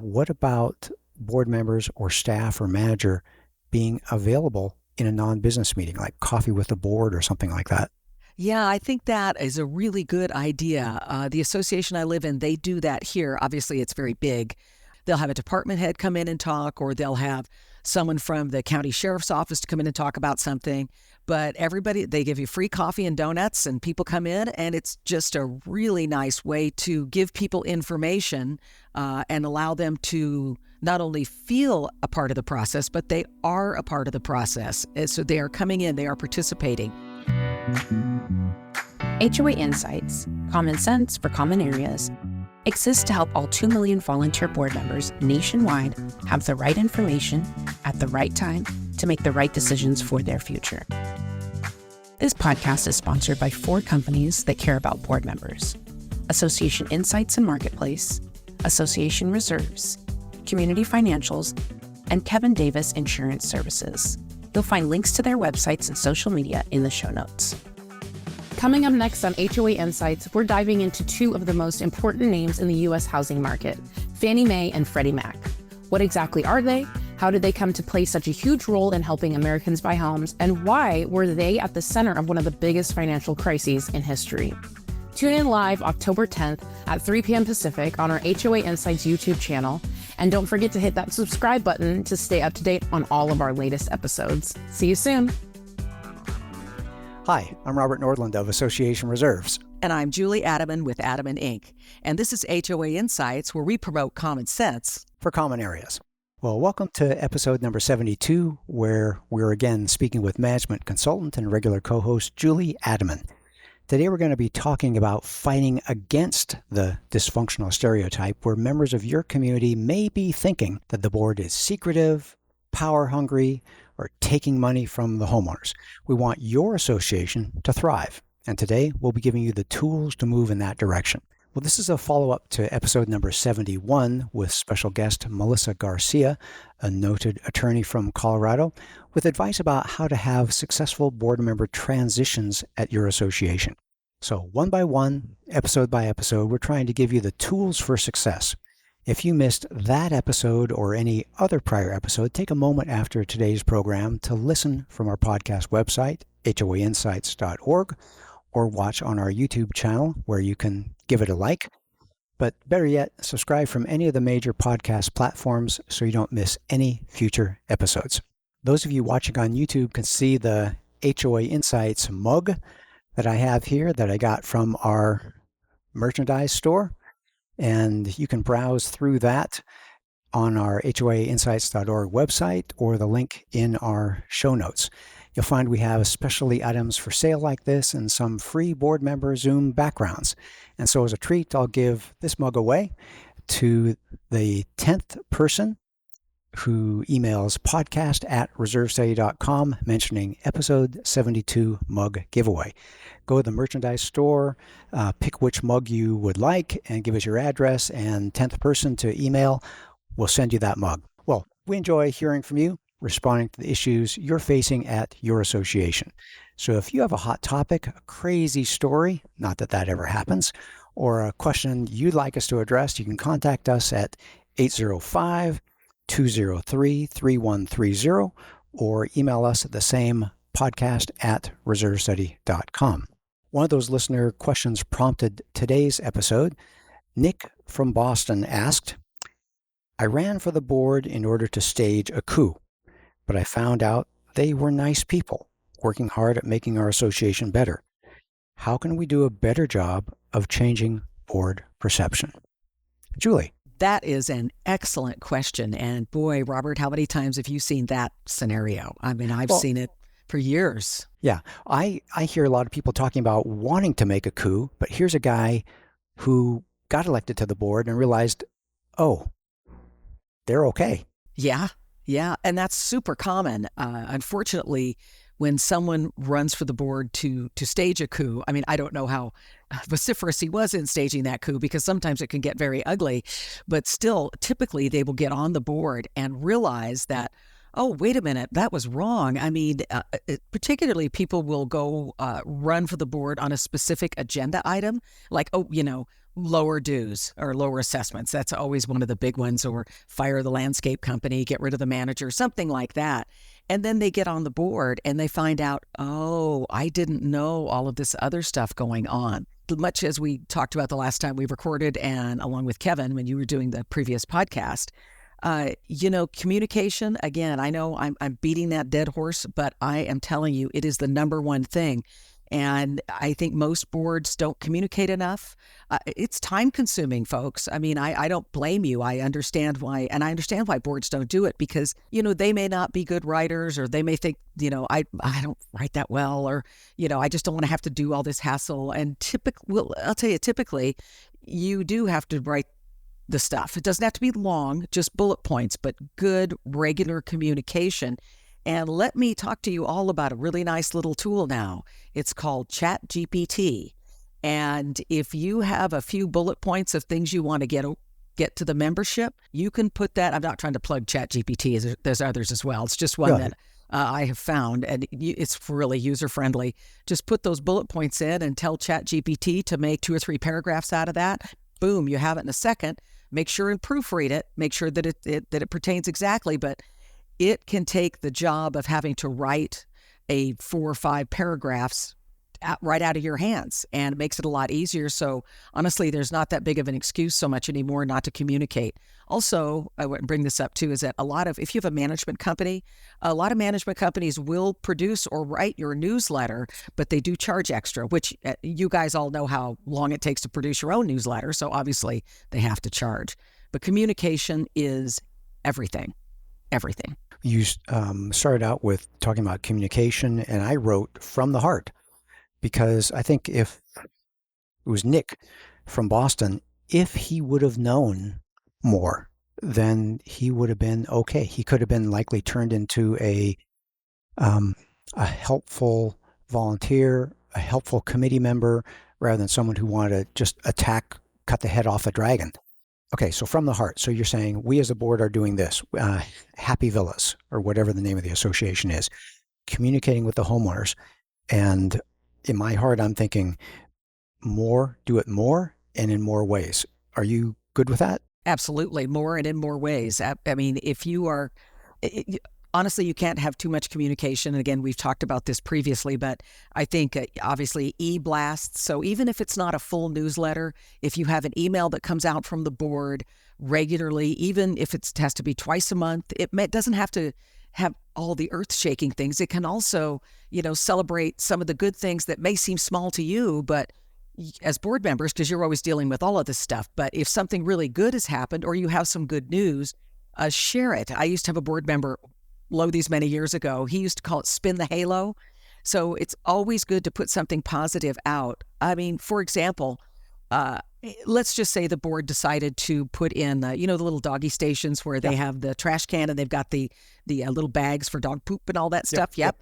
What about board members or staff or manager being available in a non-business meeting, like coffee with the board or something like that? Yeah, I think that is a really good idea. The association I live in, they do that here. Obviously, it's very big. They'll have a department head come in and talk, or they'll have someone from the county sheriff's office to come in and talk about something. But everybody, they give you free coffee and donuts, and people come in, and it's just a really nice way to give people information and allow them to not only feel a part of the process, but they are a part of the process. So they are coming in, they are participating. HOA Insights, common sense for common areas, exists to help all 2 million volunteer board members nationwide have the right information at the right time to make the right decisions for their future. This podcast is sponsored by 4 companies that care about board members: Association Insights and Marketplace, Association Reserves, Community Financials, and Kevin Davis Insurance Services. You'll find links to their websites and social media in the show notes. Coming up next on HOA Insights, we're diving into 2 of the most important names in the U.S. housing market, Fannie Mae and Freddie Mac. What exactly are they? How did they come to play such a huge role in helping Americans buy homes? And why were they at the center of one of the biggest financial crises in history? Tune in live October 10th at 3 p.m. Pacific on our HOA Insights YouTube channel. And don't forget to hit that subscribe button to stay up to date on all of our latest episodes. See you soon. Hi, I'm Robert Nordland of Association Reserves. And I'm Julie Adaman with Adaman Inc. And this is HOA Insights, where we promote common sense For common areas. Well, welcome to episode number 72, where we're again speaking with management consultant and regular co-host Julie Adaman. Today we're going to be talking about fighting against the dysfunctional stereotype where members of your community may be thinking that the board is secretive, power-hungry, or taking money from the homeowners. We want your association to thrive, and today we'll be giving you the tools to move in that direction. Well, this is a follow-up to episode number 71 with special guest Melissa Garcia, a noted attorney from Colorado, with advice about how to have successful board member transitions at your association. So one by one, episode by episode, we're trying to give you the tools for success. If you missed that episode or any other prior episode, take a moment after today's program to listen from our podcast website, hoainsights.org, or watch on our YouTube channel where you can give it a like. But better yet, subscribe from any of the major podcast platforms so you don't miss any future episodes. Those of you watching on YouTube can see the HOA Insights mug that I have here that I got from our merchandise store. And you can browse through that on our hoainsights.org website or the link in our show notes. You'll find we have specialty items for sale like this and some free board member Zoom backgrounds. And so as a treat, I'll give this mug away to the 10th person who emails podcast@reservestudy.com mentioning episode 72 mug giveaway. Go to the merchandise store, pick which mug you would like, and give us your address, and 10th person to email will send you that mug. Well, we enjoy hearing from you, responding to the issues you're facing at your association. So if you have a hot topic, a crazy story, not that that ever happens, or a question you'd like us to address, you can contact us at 805-203-3130 or email us at the same podcast@reservestudy.com. One of those listener questions prompted today's episode. Nick from Boston asked, I ran for the board in order to stage a coup, but I found out they were nice people working hard at making our association better. How can we do a better job of changing board perception? Julie. That is an excellent question. And boy, Robert, how many times have you seen that scenario? I mean, I've seen it for years. Yeah, I hear a lot of people talking about wanting to make a coup, but here's a guy who got elected to the board and realized, oh, they're okay. Yeah. And that's super common. Unfortunately, when someone runs for the board to stage a coup, I mean, I don't know how vociferous he was in staging that coup because sometimes it can get very ugly, but still, typically they will get on the board and realize that oh, wait a minute, that was wrong. I mean, particularly people will go run for the board on a specific agenda item, like, lower dues or lower assessments. That's always one of the big ones, or fire the landscape company, get rid of the manager, something like that. And then they get on the board and they find out, oh, I didn't know all of this other stuff going on. Much as we talked about the last time we recorded, and along with Kevin when you were doing the previous podcast, communication, again, I know I'm beating that dead horse, but I am telling you, it is the number one thing. And I think most boards don't communicate enough. It's time consuming, folks. I mean, I don't blame you. I understand why. And I understand why boards don't do it, because, they may not be good writers, or they may think, I don't write that well, or, I just don't want to have to do all this hassle. And I'll tell you, typically you do have to write the stuff. It doesn't have to be long, just bullet points, but good, regular communication. And let me talk to you all about a really nice little tool now. It's called ChatGPT. And if you have a few bullet points of things you want to get to the membership, you can put that. I'm not trying to plug ChatGPT. There's others as well. It's just one that I have found, and it's really user-friendly. Just put those bullet points in and tell ChatGPT to make 2 or 3 paragraphs out of that. Boom, you have it in a second. Make sure and proofread it. Make sure that it pertains exactly, but it can take the job of having to write a 4 or 5 paragraphs right out of your hands, and it makes it a lot easier. So honestly, there's not that big of an excuse so much anymore not to communicate. Also, I would bring this up too, is that if you have a management company, a lot of management companies will produce or write your newsletter, but they do charge extra, which you guys all know how long it takes to produce your own newsletter. So obviously they have to charge. But communication is everything. Everything. You started out with talking about communication, and I wrote from the heart, because I think if it was Nick from Boston, if he would have known more, then he would have been okay. He could have been likely turned into a helpful volunteer, a helpful committee member, rather than someone who wanted to just cut the head off a dragon. Okay, so from the heart. So you're saying we as a board are doing this, Happy Villas, or whatever the name of the association is, communicating with the homeowners. And in my heart, I'm thinking do it more and in more ways. Are you good with that? Absolutely. More and in more ways. I mean, if you are, honestly, you can't have too much communication. And again, we've talked about this previously, but I think obviously e-blasts. So even if it's not a full newsletter, if you have an email that comes out from the board regularly, even if it has to be twice a month, it doesn't have to have all the earth-shaking things. It can also, celebrate some of the good things that may seem small to you, but as board members, because you're always dealing with all of this stuff, but if something really good has happened or you have some good news, share it. I used to have a board member, these many years ago. He used to call it spin the halo. So it's always good to put something positive out. I mean, for example, let's just say the board decided to put in, the little doggy stations where they have the trash can and they've got the little bags for dog poop and all that stuff. Yep.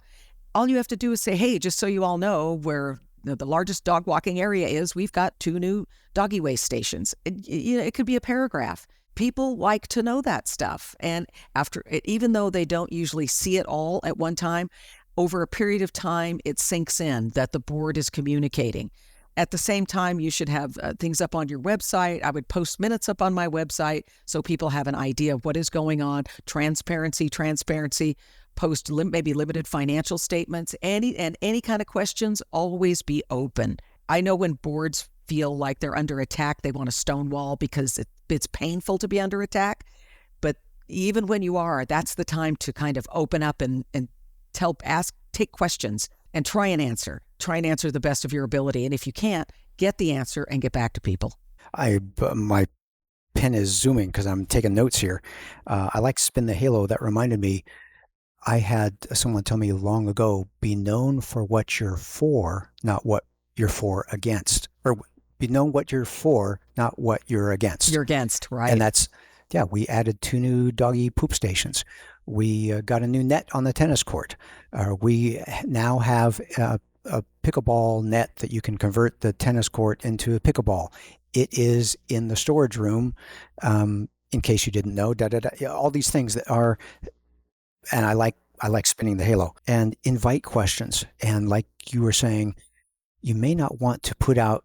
All you have to do is say, hey, just so you all know where the largest dog walking area is, we've got 2 new doggy waste stations. It could be a paragraph. People like to know that stuff. And even though they don't usually see it all at one time, over a period of time, it sinks in that the board is communicating. At the same time, you should have things up on your website. I would post minutes up on my website so people have an idea of what is going on. Transparency. Post maybe limited financial statements. Any kind of questions, always be open. I know when boards feel like they're under attack, they want to stonewall because it's painful to be under attack. But even when you are, that's the time to kind of open up and take questions and try and answer the best of your ability. And if you can't, get the answer and get back to people. My pen is zooming because I'm taking notes here. I like spin the halo. That reminded me, I had someone tell me long ago, be known for what you're for, not what you're for against. Or be known what you're for, not what you're against. You're against, right. And that's, we added 2 new doggy poop stations. We got a new net on the tennis court. We now have a pickleball net that you can convert the tennis court into a pickleball. It is in the storage room, in case you didn't know, all these things that are and I like spinning the halo and invite questions. And like you were saying, you may not want to put out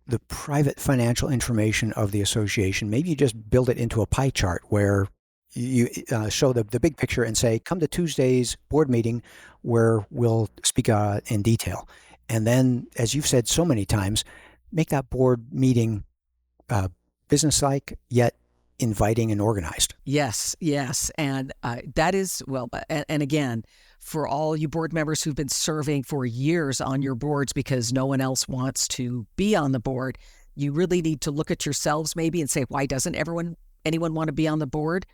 the private financial information of the association. Maybe you just build it into a pie chart where you show the big picture and say, come to Tuesday's board meeting where we'll speak in detail. And then, as you've said so many times, make that board meeting businesslike yet inviting and organized. Yes, yes. And that is, well, and again, for all you board members who've been serving for years on your boards because no one else wants to be on the board, you really need to look at yourselves maybe and say, why doesn't anyone want to be on the board?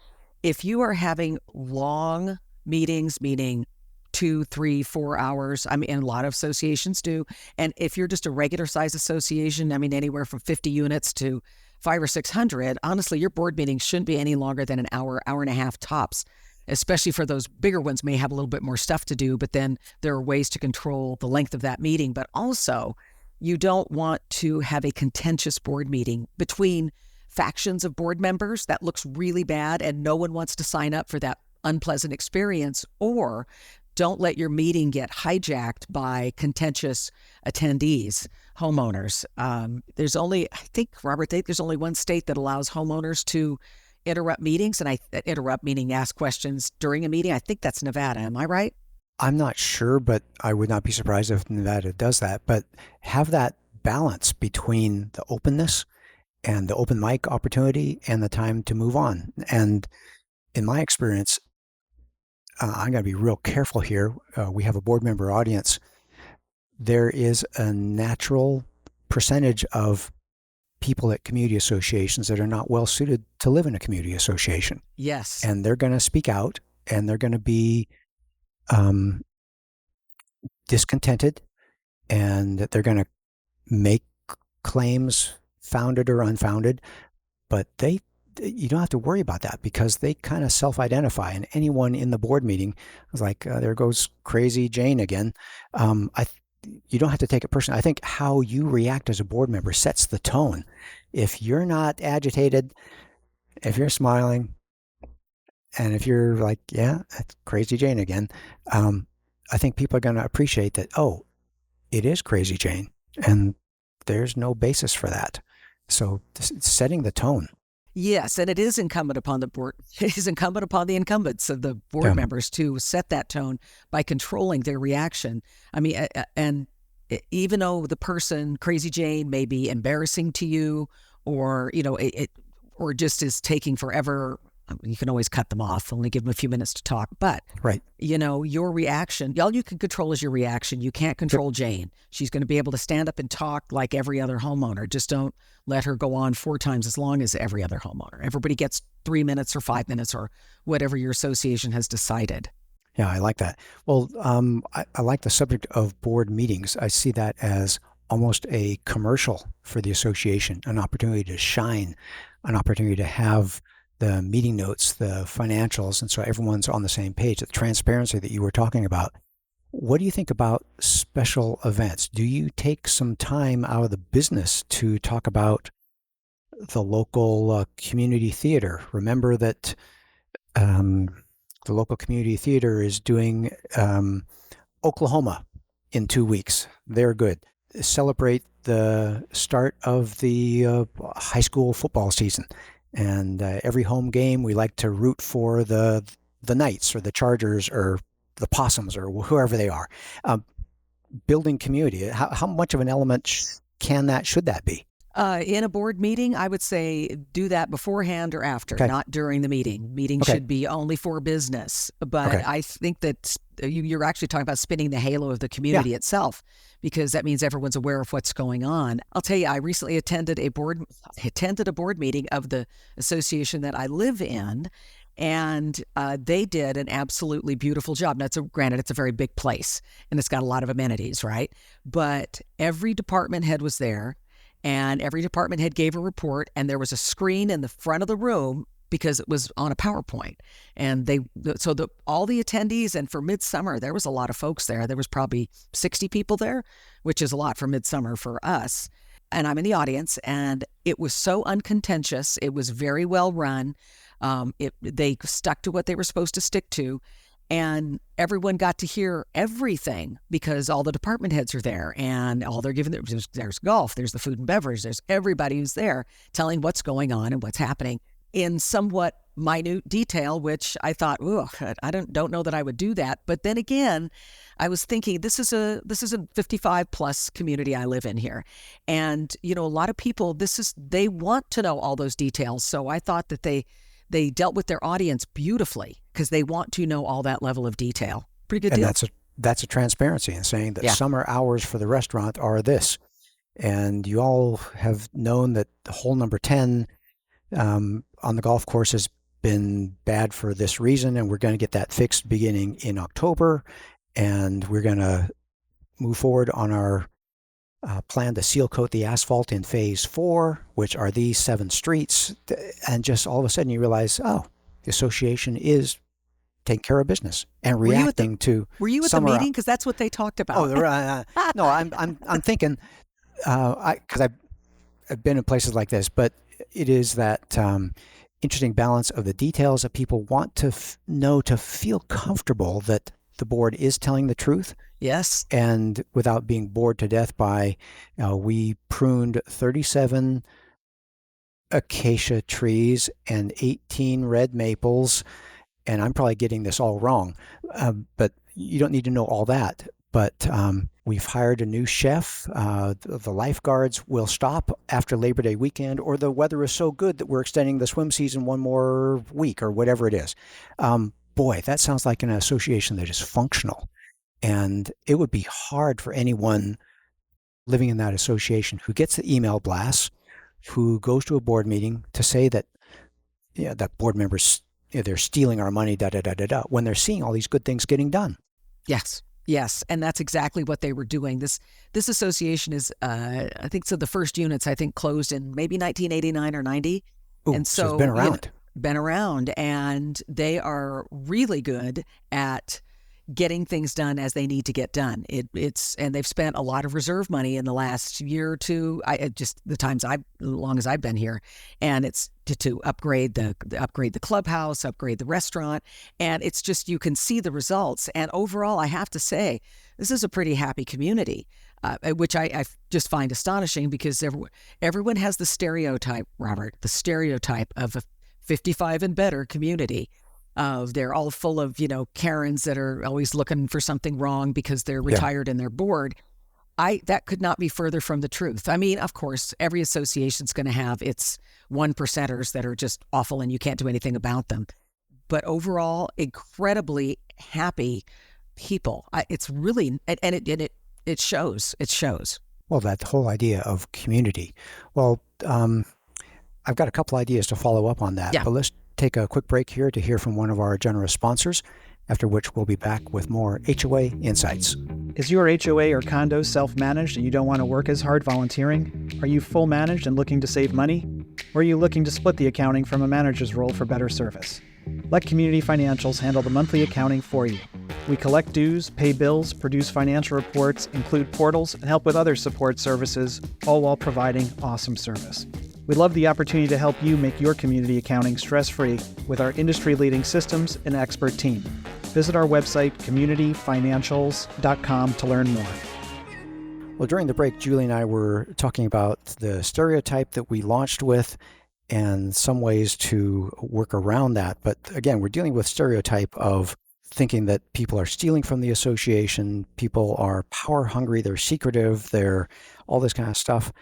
If you are having long meetings, meaning 2, 3, 4 hours, I mean, and a lot of associations do. And if you're just a regular size association, I mean, anywhere from 50 units to 500 or 600, honestly, your board meetings shouldn't be any longer than an hour, hour and a half tops, especially for those bigger ones may have a little bit more stuff to do, but then there are ways to control the length of that meeting. But also, you don't want to have a contentious board meeting between factions of board members. That looks really bad, and no one wants to sign up for that unpleasant experience. Or don't let your meeting get hijacked by contentious attendees, homeowners. There's only, I think, Robert, there's only one state that allows homeowners to interrupt meetings, and interrupt meaning ask questions during a meeting. I think that's Nevada. Am I right? I'm not sure, but I would not be surprised if Nevada does that. But have that balance between the openness and the open mic opportunity and the time to move on. And in my experience, I'm going to be real careful here. We have a board member audience. There is a natural percentage of people at community associations that are not well suited to live in a community association. Yes. And they're going to speak out, and they're going to be discontented, and they're going to make claims, founded or unfounded, but you don't have to worry about that because they kind of self-identify, and anyone in the board meeting was like, there goes crazy Jane again. You don't have to take it personally. I think how you react as a board member sets the tone. If you're not agitated, if you're smiling, and if you're like, yeah, it's crazy Jane again, I think people are going to appreciate that, oh, it is crazy Jane, and there's no basis for that. So setting the tone. Yes, and it is incumbent upon the board. It is incumbent upon the incumbents of the board members to set that tone by controlling their reaction. I mean, and even though the person, Crazy Jane, may be embarrassing to you, or or just is taking forever. You can always cut them off, only give them a few minutes to talk. But, right. Your reaction, all you can control is your reaction. You can't control Jane. She's going to be able to stand up and talk like every other homeowner. Just don't let her go on 4 times as long as every other homeowner. Everybody gets 3 minutes or 5 minutes or whatever your association has decided. Yeah, I like that. Well, I like the subject of board meetings. I see that as almost a commercial for the association, an opportunity to shine, an opportunity to have the meeting notes, the financials, and so everyone's on the same page, the transparency that you were talking about. What do you think about special events? Do you take some time out of the business to talk about the local community theater? Remember that the local community theater is doing Oklahoma in 2 weeks. They're good. Celebrate the start of the high school football season. And every home game, we like to root for the Knights or the Chargers or the Possums or whoever they are. Building community. How much of an element should that be? In a board meeting, I would say do that beforehand or after, not during the meeting. Meeting should be only for business. But I think that you're actually talking about spinning the halo of the community itself, because that means everyone's aware of what's going on. I'll tell you, I recently attended a board meeting of the association that I live in, and they did an absolutely beautiful job. Now, granted, it's a very big place, and it's got a lot of amenities, right? But every department head was there, and every department head gave a report, and there was a screen in the front of the room because it was on a PowerPoint. And all the attendees, and for Midsummer, there was a lot of folks there. There was probably 60 people there, which is a lot for Midsummer for us. And I'm in the audience, and it was so uncontentious. It was very well run. They stuck to what they were supposed to stick to. And everyone got to hear everything because all the department heads are there, and all they're giving, there's golf, there's the food and beverage, there's everybody who's there telling what's going on and what's happening in somewhat minute detail, which I thought, oh, I don't know that I would do that. But then again, I was thinking this is a 55 plus community I live in here. And, a lot of people, they want to know all those details. So I thought that they dealt with their audience beautifully because they want to know all that level of detail. Pretty good deal. And that's a transparency in saying that summer hours for the restaurant are this. And you all have known that the hole number 10 on the golf course has been bad for this reason, and we're going to get that fixed beginning in October, and we're going to move forward on our plan to seal coat the asphalt in phase 4, which are these 7 streets. And just all of a sudden you realize, the association is taking care of business and reacting to. Were you at the meeting? Because that's what they talked about. No, I'm thinking, because I've been in places like this, but it is that interesting balance of the details that people want to know to feel comfortable that the board is telling the truth. Yes. And without being bored to death by, we pruned 37 acacia trees and 18 red maples. And I'm probably getting this all wrong, but you don't need to know all that. But we've hired a new chef. The lifeguards will stop after Labor Day weekend, or the weather is so good that we're extending the swim season one more week or whatever it is. Boy, that sounds like an association that is functional. And it would be hard for anyone living in that association who gets the email blasts, who goes to a board meeting to say that, that board members, they're stealing our money, when they're seeing all these good things getting done. Yes, and that's exactly what they were doing. This association is, I think, so the first units, I think, closed in maybe 1989 or 90. Ooh, and so it's been around. Been around, and they are really good at getting things done as they need to get done. And they've spent a lot of reserve money in the last year or two. Long as I've been here, and it's to upgrade the clubhouse, upgrade the restaurant, and it's just, you can see the results. And overall, I have to say, this is a pretty happy community, which I just find astonishing because everyone has the stereotype, Robert, of a 55 and better community. They're all full of, Karens that are always looking for something wrong because they're retired and they're bored. That could not be further from the truth. I mean, of course, every association's going to have its 1%ers that are just awful and you can't do anything about them. But overall, incredibly happy people. It's really, and it shows. It shows. Well, that whole idea of community. Well, I've got a couple ideas to follow up on that. Yeah. But let's take a quick break here to hear from one of our generous sponsors, after which we'll be back with more HOA Insights. Is your HOA or condo self-managed and you don't want to work as hard volunteering? Are you full managed and looking to save money? Or are you looking to split the accounting from a manager's role for better service? Let Community Financials handle the monthly accounting for you. We collect dues, pay bills, produce financial reports, include portals, and help with other support services, all while providing awesome service. We'd love the opportunity to help you make your community accounting stress-free with our industry-leading systems and expert team. Visit our website, communityfinancials.com, to learn more. Well, during the break, Julie and I were talking about the stereotype that we launched with and some ways to work around that. But again, we're dealing with stereotype of thinking that people are stealing from the association, people are power hungry, they're secretive, they're all this kind of stuff.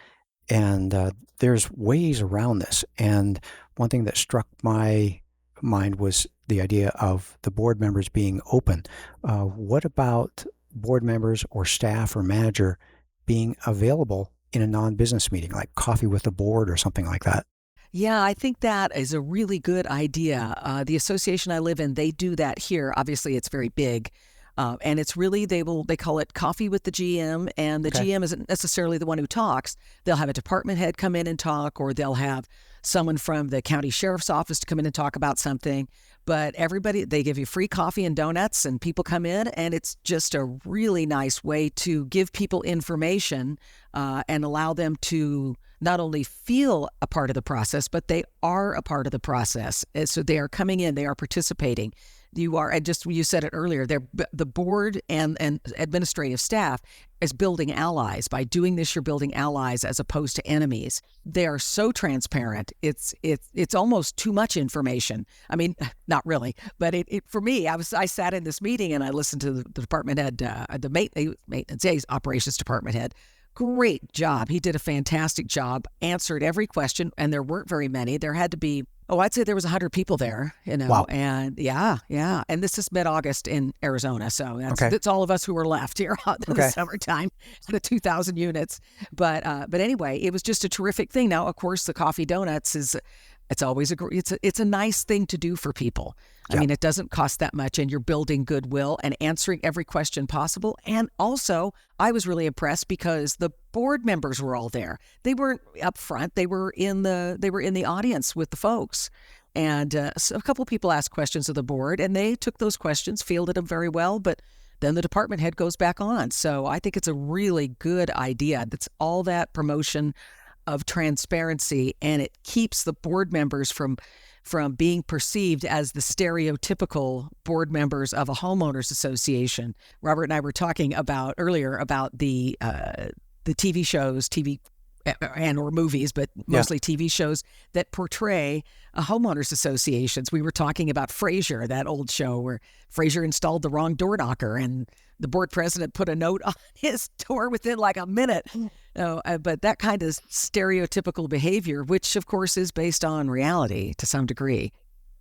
And there's ways around this. And one thing that struck my mind was the idea of the board members being open. What about board members or staff or manager being available in a non-business meeting, like coffee with the board or something like that? Yeah, I think that is a really good idea. The association I live in, they do that here. Obviously, it's very big. And it's really, they call it coffee with the GM, and the GM isn't necessarily the one who talks. They'll have a department head come in and talk, or they'll have someone from the county sheriff's office to come in and talk about something. But everybody, they give you free coffee and donuts, and people come in, and it's just a really nice way to give people information and allow them to not only feel a part of the process, but they are a part of the process. And so they are coming in, they are participating. You are, and just you said it earlier, the board and administrative staff is building allies. By doing this, you're building allies as opposed to enemies. They are so transparent. It's almost too much information. I mean, not really, but for me, I sat in this meeting and I listened to the department head, the maintenance operations department head. Great job. He did a fantastic job, answered every question, and there weren't very many. There had to be, I'd say there was 100 people there, Wow. And yeah. And this is mid-August in Arizona, so that's all of us who are left here in the summertime, the 2,000 units. But anyway, it was just a terrific thing. Now, of course, the coffee donuts it's always it's a nice thing to do for people. I mean, it doesn't cost that much, and you're building goodwill and answering every question possible. And also, I was really impressed because the board members were all there. They weren't up front; they were in the audience with the folks. And so a couple of people asked questions of the board, and they took those questions, fielded them very well. But then the department head goes back on. So I think it's a really good idea. That's all that promotion of transparency, and it keeps the board members from being perceived as the stereotypical board members of a homeowners association. Robert and I were talking earlier about the TV shows, or movies, but mostly TV shows that portray homeowners associations. We were talking about Frasier, that old show where Frasier installed the wrong door knocker and the board president put a note on his door within like a minute. But that kind of stereotypical behavior, which of course is based on reality to some degree,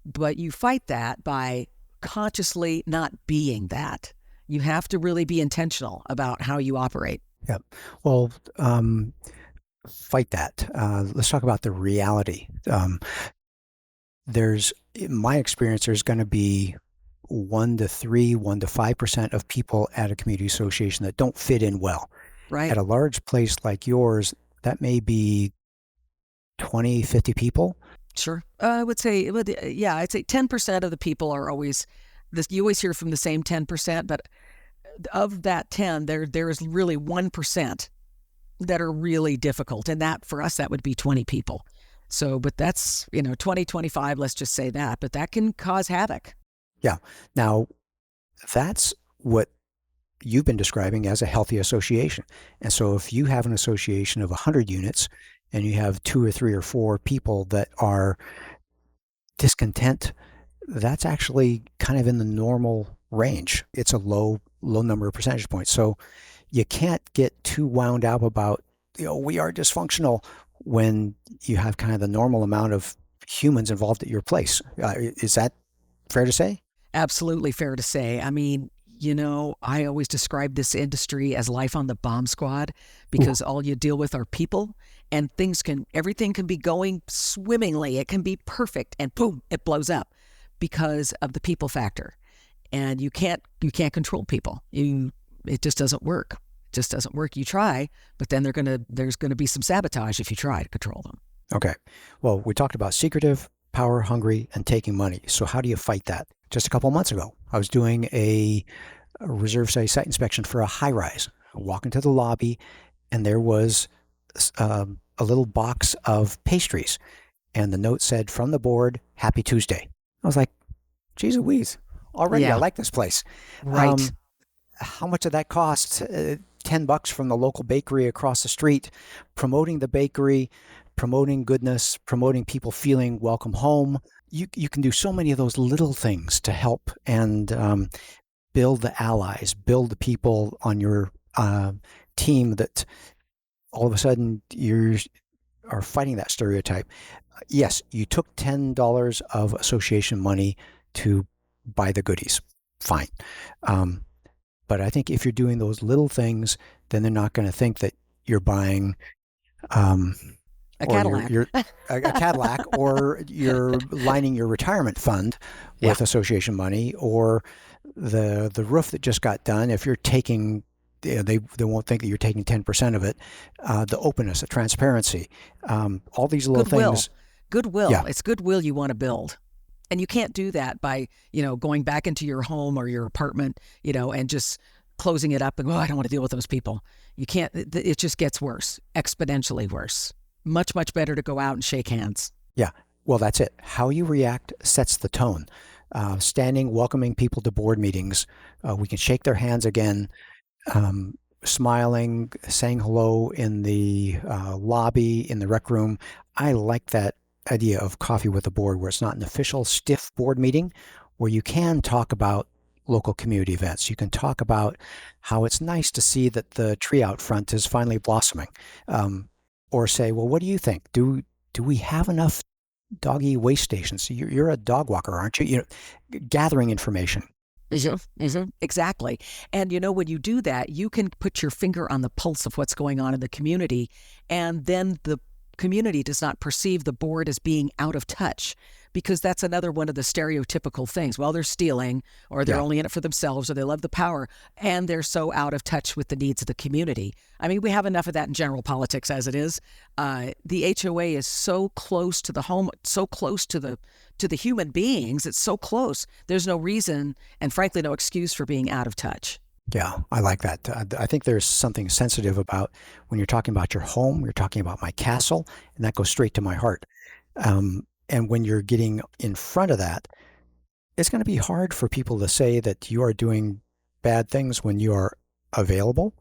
but you fight that by consciously not being that. You have to really be intentional about how you operate. Yeah. Well, fight that. Let's talk about the reality. In my experience, there's going to be 1 to 5% of people at a community association that don't fit in well. Right. At a large place like yours, that may be 20, 50 people. Sure. I would say, I'd say 10% of the people are always, you always hear from the same 10%, but of that 10, there is really 1% that are really difficult. And that, for us, that would be 20 people. So, but that's, 20, 25, let's just say that, but that can cause havoc. Yeah. Now, that's what you've been describing as a healthy association. And so if you have an association of 100 units and you have 2 or 3 or 4 people that are discontent, that's actually kind of in the normal range. It's a low number of percentage points. So you can't get too wound up about, we are dysfunctional when you have kind of the normal amount of humans involved at your place. Is that fair to say? Absolutely fair to say. I mean, I always describe this industry as life on the bomb squad because all you deal with are people, and everything can be going swimmingly. It can be perfect, and boom, it blows up because of the people factor. And you can't control people. It just doesn't work. It just doesn't work. You try, but then there's gonna be some sabotage if you try to control them. Okay. Well, we talked about secretive, power hungry, and taking money. So how do you fight that? Just a couple of months ago, I was doing a reserve site inspection for a high rise. I walk into the lobby, and there was a little box of pastries, and the note said, "From the board, Happy Tuesday." I was like, "Geez Louise, already I like this place." Right. How much did that cost? $10 from the local bakery across the street, promoting the bakery, promoting goodness, promoting people feeling welcome home. You can do so many of those little things to help and build the allies, build the people on your team that all of a sudden you are fighting that stereotype. Yes, you took $10 of association money to buy the goodies. Fine. But I think if you're doing those little things, then they're not going to think that you're buying a Cadillac. A Cadillac, or you're lining your retirement fund with association money, or the roof that just got done. If you're taking, they won't think that you're taking 10% of it. The openness, the transparency, all these little things. Goodwill. Yeah. It's goodwill you want to build. And you can't do that by, going back into your home or your apartment, and just closing it up and, I don't want to deal with those people. You can't, it just gets worse, exponentially worse. much, much better to go out and shake hands. Yeah. Well, that's it. How you react sets the tone. Standing, welcoming people to board meetings. We can shake their hands again, smiling, saying hello in the lobby, in the rec room. I like that idea of coffee with the board, where it's not an official, stiff board meeting, where you can talk about local community events. You can talk about how it's nice to see that the tree out front is finally blossoming. Or say, well, what do you think? Do we have enough doggy waste stations? You're a dog walker, aren't you? Gathering information. Exactly. And when you do that, you can put your finger on the pulse of what's going on in the community, and then the community does not perceive the board as being out of touch, because that's another one of the stereotypical things. Well, they're stealing, or they're only in it for themselves, or they love the power, and they're so out of touch with the needs of the community. I mean, we have enough of that in general politics as it is. The HOA is so close to the home, so close to the human beings. It's so close. There's no reason, and frankly, no excuse for being out of touch. Yeah, I like that. I think there's something sensitive about when you're talking about your home, you're talking about my castle, and that goes straight to my heart. And when you're getting in front of that, it's going to be hard for people to say that you are doing bad things when you are available,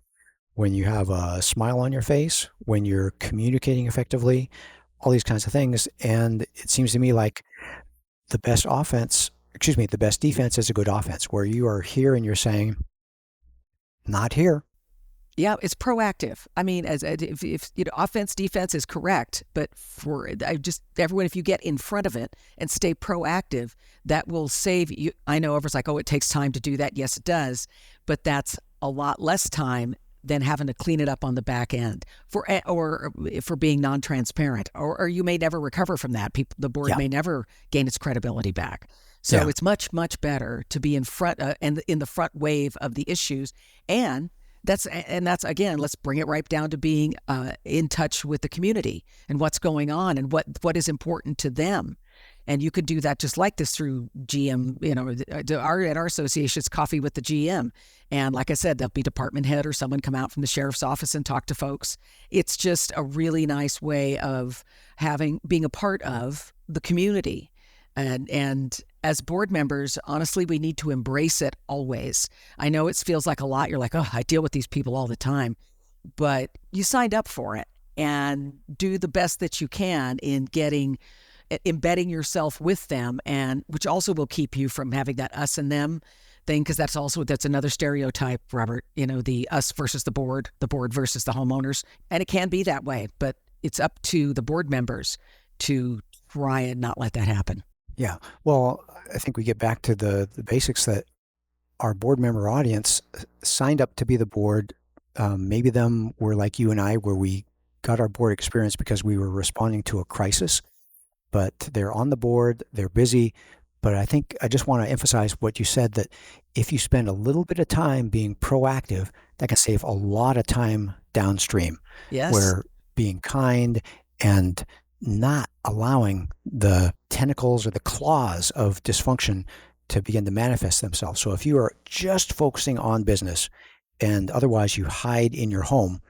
when you have a smile on your face, when you're communicating effectively, all these kinds of things. And it seems to me like the best defense is a good offense, where you are here and you're saying, not here. Yeah, it's proactive. I mean, if offense, defense is correct, but everyone, if you get in front of it and stay proactive, that will save you. I know everyone's like, oh, it takes time to do that. Yes, it does, but that's a lot less time than having to clean it up on the back end for being non-transparent, or you may never recover from that. The board may never gain its credibility back. So it's much, much better to be in front and in the front wave of the issues. And that's again, let's bring it right down to being in touch with the community and what's going on and what is important to them. And you could do that just like this through GM, at our association, it's Coffee with the GM. And like I said, there'll be department head or someone come out from the sheriff's office and talk to folks. It's just a really nice way of being a part of the community. And as board members, honestly, we need to embrace it always. I know it feels like a lot. You're like, oh, I deal with these people all the time. But you signed up for it, and do the best that you can in embedding yourself with them, and which also will keep you from having that us and them thing, because that's another stereotype, Robert, the us versus the board versus the homeowners. And it can be that way, but it's up to the board members to try and not let that happen. Yeah. Well, I think we get back to the basics that our board member audience signed up to be the board. Maybe them were like you and I, where we got our board experience because we were responding to a crisis, but they're on the board, they're busy. But I think I just want to emphasize what you said, that if you spend a little bit of time being proactive, that can save a lot of time downstream. Yes. Where being kind and not allowing the tentacles or the claws of dysfunction to begin to manifest themselves. So if you are just focusing on business and otherwise you hide in your home,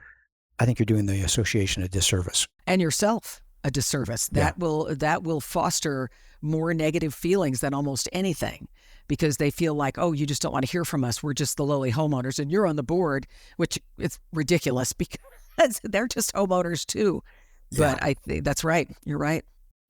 I think you're doing the association a disservice. And yourself a disservice. That will foster more negative feelings than almost anything, because they feel like, oh, you just don't want to hear from us. We're just the lowly homeowners, and you're on the board, which is ridiculous because they're just homeowners too. But I think that's right. You're right.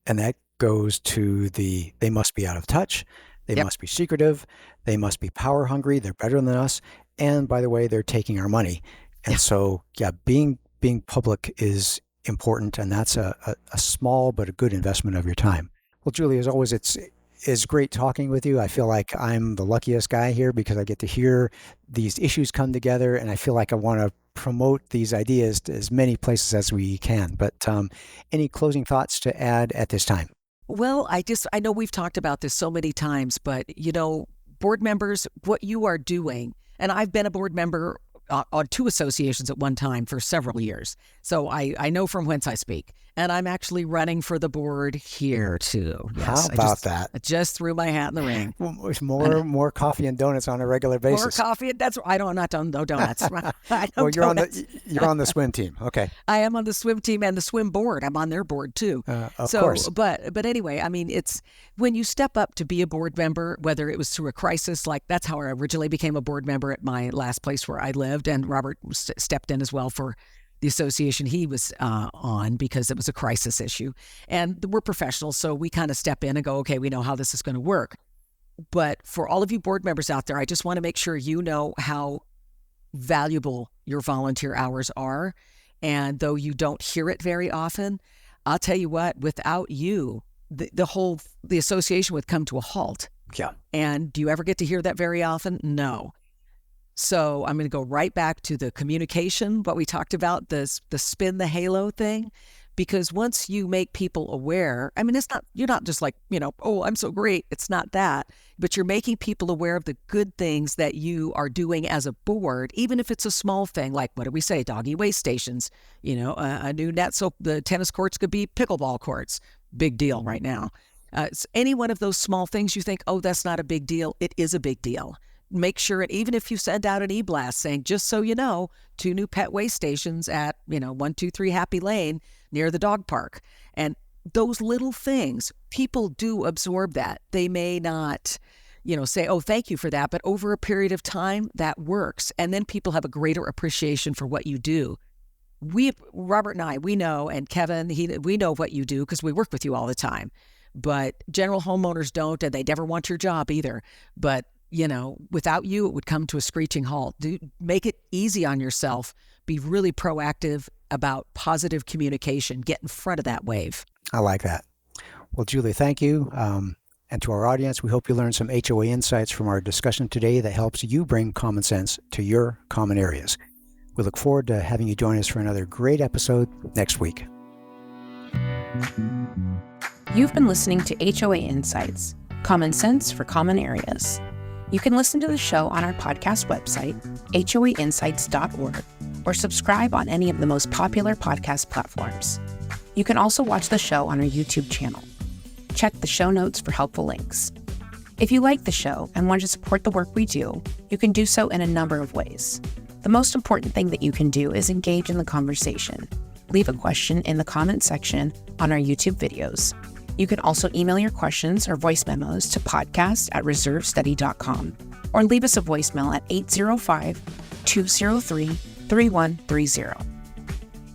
And that goes to they must be out of touch. They must be secretive. They must be power hungry. They're better than us. And by the way, they're taking our money. And so, being public is important. And that's a small but a good investment of your time. Well, Julie, as always, it's great talking with you. I feel like I'm the luckiest guy here because I get to hear these issues come together, and I feel like I want to promote these ideas to as many places as we can. But any closing thoughts to add at this time? Well, I know we've talked about this so many times, but board members, what you are doing, and I've been a board member on two associations at one time for several years. So I know from whence I speak. And I'm actually running for the board here too. Yes, How about that? I just threw my hat in the ring. There's more coffee and donuts on a regular basis. More coffee. I'm not on no donuts. I don't Well, donuts. you're on the swim team. Okay. I am on the swim team and the swim board. I'm on their board too. Of course. But anyway, I mean, it's when you step up to be a board member, whether it was through a crisis, like that's how I originally became a board member at my last place where I lived, and Robert stepped in as well for the association he was on because it was a crisis issue. And we're professionals, so we kind of step in and go, okay, we know how this is going to work. But for all of you board members out there, I just want to make sure you know how valuable your volunteer hours are. And though you don't hear it very often, I'll tell you what, without you, the association would come to a halt. Yeah. And do you ever get to hear that very often? No. So I'm going to go right back to the communication, what we talked about, the spin the halo thing, because once you make people aware, I mean, you're not just like, oh, I'm so great. It's not that, but you're making people aware of the good things that you are doing as a board, even if it's a small thing, like what do we say, doggy waste stations, a new net, so the tennis courts could be pickleball courts. Big deal right now. Any one of those small things you think, oh, that's not a big deal. It is a big deal. Make sure, even if you send out an e-blast saying, just so you know, 2 new pet waste stations at, 123 Happy Lane near the dog park. And those little things, people do absorb that. They may not, say, oh, thank you for that. But over a period of time, that works. And then people have a greater appreciation for what you do. Robert and I, we know, and Kevin, we know what you do because we work with you all the time. But general homeowners don't, and they never want your job either. But without you, it would come to a screeching halt. Make it easy on yourself. Be really proactive about positive communication. Get in front of that wave. I like that. Well, Julie, thank you. And to our audience, we hope you learned some HOA insights from our discussion today that helps you bring common sense to your common areas. We look forward to having you join us for another great episode next week. You've been listening to HOA Insights, Common Sense for Common Areas. You can listen to the show on our podcast website, hoainsights.org, or subscribe on any of the most popular podcast platforms. You can also watch the show on our YouTube channel. Check the show notes for helpful links. If you like the show and want to support the work we do, you can do so in a number of ways. The most important thing that you can do is engage in the conversation. Leave a question in the comments section on our YouTube videos. You can also email your questions or voice memos to podcast@reservestudy.com or leave us a voicemail at 805-203-3130.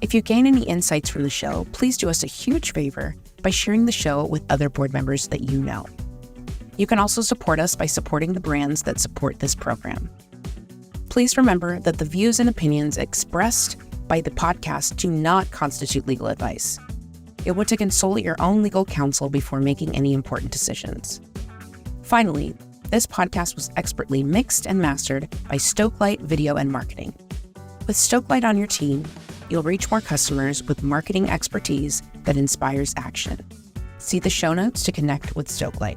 If you gain any insights from the show, please do us a huge favor by sharing the show with other board members that you know. You can also support us by supporting the brands that support this program. Please remember that the views and opinions expressed by the podcast do not constitute legal advice. You'll want to consult your own legal counsel before making any important decisions. Finally, this podcast was expertly mixed and mastered by Stokelight Video and Marketing. With Stokelight on your team, you'll reach more customers with marketing expertise that inspires action. See the show notes to connect with Stokelight.